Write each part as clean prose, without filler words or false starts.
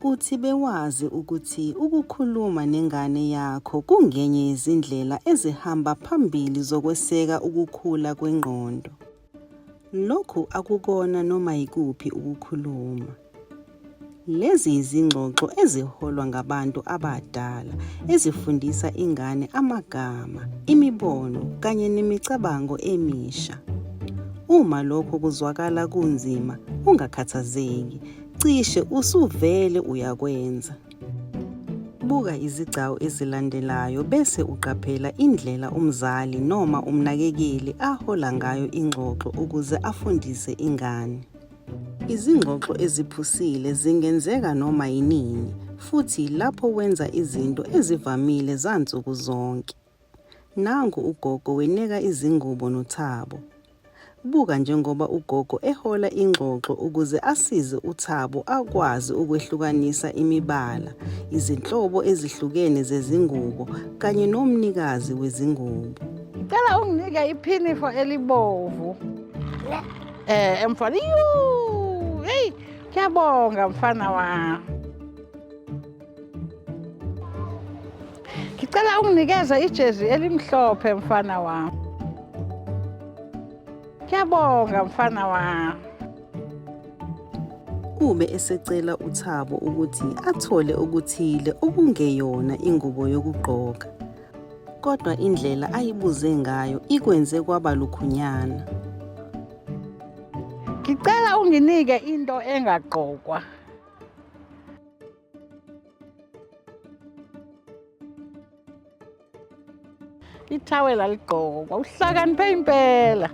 Uthi bewazi ukuthi ukukhuluma nengane yakho kungenye izindlela ezihamba phambili zokweseka ukukhula kwengqondo. Lokhu akukona noma yikuphi ukukhuluma. Lezi izingxoxo eziholwa ngabantu abadala ezifundisa ingane amagama, imibono kanye nemicabango emisha. Uma lokho kuzwakala kunzima, ungakhathazeki, cishe usuvele uyakwenza. Buka izigcawu ezilandelayo bese uqaphela indlela umzali noma umnakekeli ahola ngayo ingxoxo ukuze afundise ingane. Izingxoxo eziphusile zingenzeka noma yinini, futhi lapho wenza izinto ezivamile zansuku zonke. Nangu ugogo weneka izingubo noThabo. Buka njengoba ugogo ehola ingxoxo ukuze asize uThabo akwazi ukwehlukanisa imibala, izinhlobo ezihlukene zezingubo kanye nomnikazi wezingubo. Ngicela unginike iphinifa elibovu. Mfana, hey, ngiyabonga mfana wami. Ngicela unginikeze ijezi elimhlophe mfana wami. Ngiyabonga mfana wami. Ube esecela uThabo ukuthi athole okuthile okungeyona ingubo yokugqoka. Kodwa indlela ayibuze ngayo ikwenze kwaba lukhunyana. Ngicela unginike into engagqokwa. Ithawela ligqokwa, uhlakaniphe impela.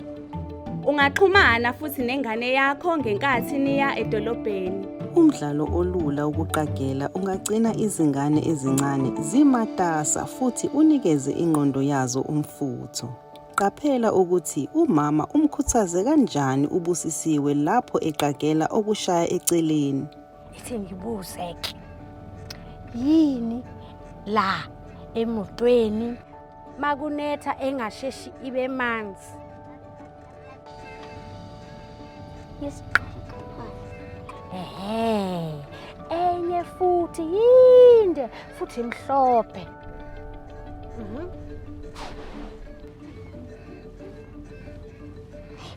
Ungaxhumana futhi nengane yakho ngenkathi niya edolobheni. Umdlalo olula wokuqagela ungagcina izingane ezincane zimatasa futhi unikeze ingqondo yazo umfutho. Qaphela ukuthi umama umkhuthaze kanjani uBusisiwe lapho eqagela okushaya eceleni. Ithi ngibuze-ke, yini la emotweni makunetha engasheshi ibe manzi? Enye futhi yinde futhi mhlophe.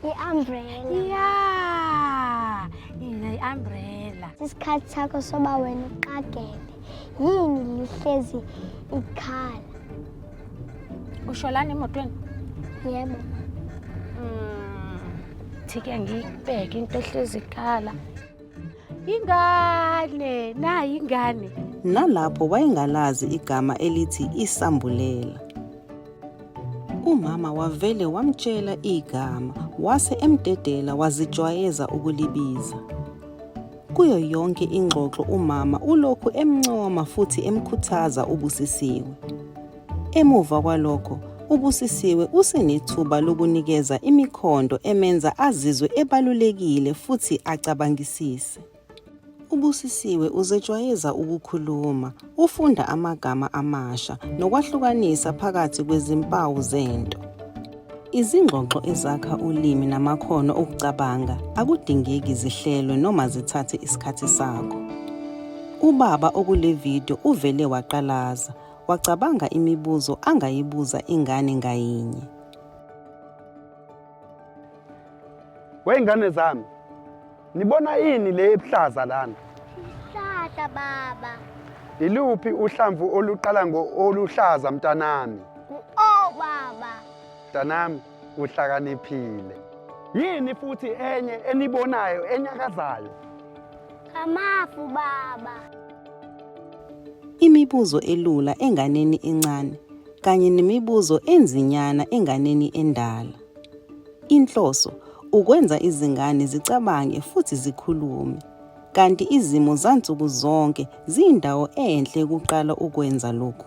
I-umbrella. Ya, i-umbrella. Isikhathi sakho soba wena uqagele. Yini lihlezi ikhala? Usho lana emotweni? Yebo. Thike ngikubheke into ehlezi ikhala. Ingane, nayi ingane. Nalapho wayengalazi igama elithi isambulela. Umama wavele wamtshela igama, wase emdedela wazijwayeza ukulibiza. Kuyo yonke ingxoxo umama ulokhu emncoma futhi emkhuthaza uBusisiwe. Emuva kwalokho, uBusisiwe usenethuba lokunikeza imikhondo emenza azizwe ebalulekile futhi acabangisise. uBusisiwe uzejwayeza ukukhuluma, ufunda amagama amasha nokwahlukanisa phakathi kwezimpawu zento. Izingxoxo ezakha ulimi namakhono okucabanga akudingeki zihlelwe noma zithathe isikhathi sakho. Ubaba okule video uvele waqalaza, wacabanga imibuzo angayibuza ingane ngayinye. Wey'ngane zami, nibona ini le ebuhlaza lana? Isihlahla baba. Iluphi uhlamvu oluqala oluhlaza mntanami? Baba. Mntanami, uhlakaniphile. Yini futhi enye enibonayo enyakazayo? Amafu baba. Imibuzo elula enganeni encane kanye nemibuzo enzinyana enganeni endala. Inhloso ukwenza izingane zicabange futhi zikhulume, kanti izimo zansuku zonke ziyindawo enhle ukuqala ukwenza lokhu.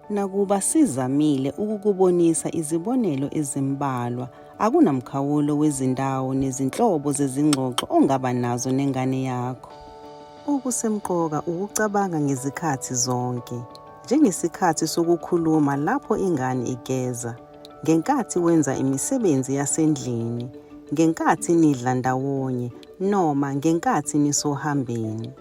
Nakuba sizamile ukukubonisa izibonelo ezimbalwa, akunamkhawulo wezindawo nezinhlobo zezingxoxo ongaba nazo nengane yakho. Okusemqoka ukucabanga ngezikhathi zonke, njengesikhathi sokukhuluma lapho ingane igeza, ngenkathi wenza imisebenzi yasendlini, ngenkathi nidla ndawonye noma ngenkathi nisohambeni.